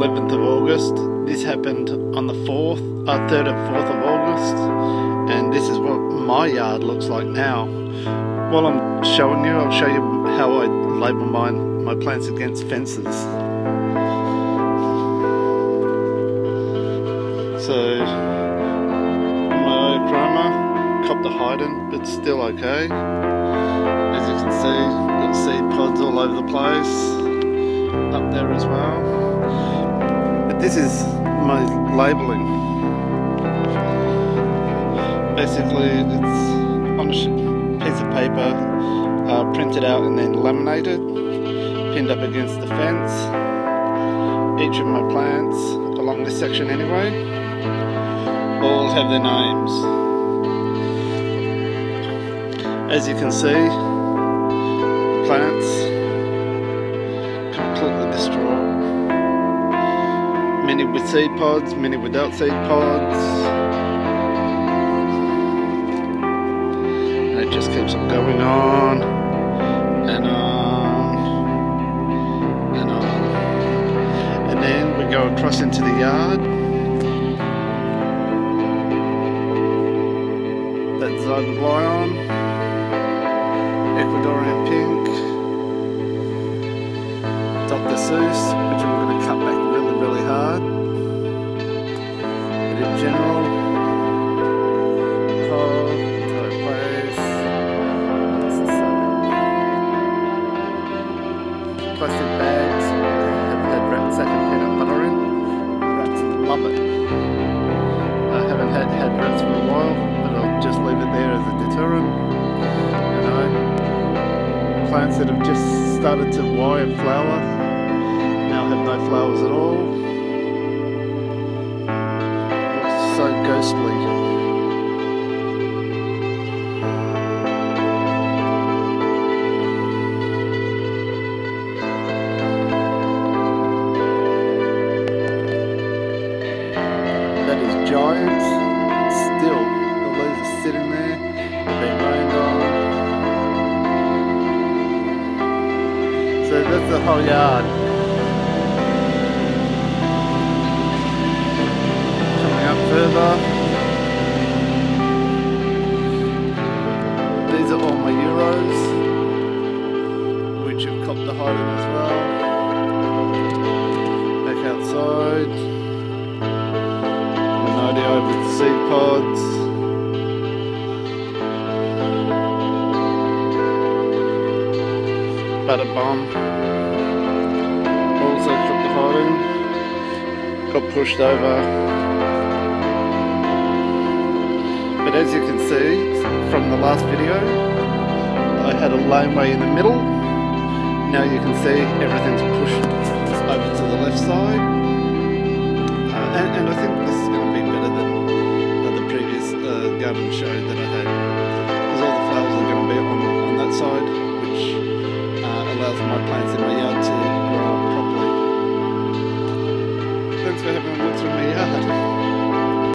11th of August. This happened on the 3rd and 4th of August, and this is what my yard looks like now. While I'm showing you, I'll show you how I label my plants against fences. So my Ochroma copped the hiding, but still okay. As you can see, got seed pods all over the place, up there as well. But this is my labelling. Basically, it's on a piece of paper, printed out and then laminated, pinned up against the fence. Each of my plants, along this section anyway, all have their names. As you can see, plants completely destroyed. Many with seed pods, many without seed pods. And it just keeps on going on and on and on. And then we go across into the yard. That's Zygobion, Ecuadorian pink, Dr. Seuss, which I'm going to cut back really hard. But in general, tight place, plastic bags have had rat sack and peanut butter in. Rats love it. I haven't had rats for a while, but I'll just leave it there as a deterrent. You know, plants that have just started to wire flower now have no flowers at all. It's so ghostly. That is giants. Still, the leaves are sitting there. They've been rained on. So that's the whole yard. Coming up further. These are all my Euros, which have copped the hiding as well. Back outside. Monodio with seed pods. Butter bomb. Also took the hiding. Got pushed over. But as you can see from the last video, I had a laneway in the middle. Now you can see everything's pushed over to the left side.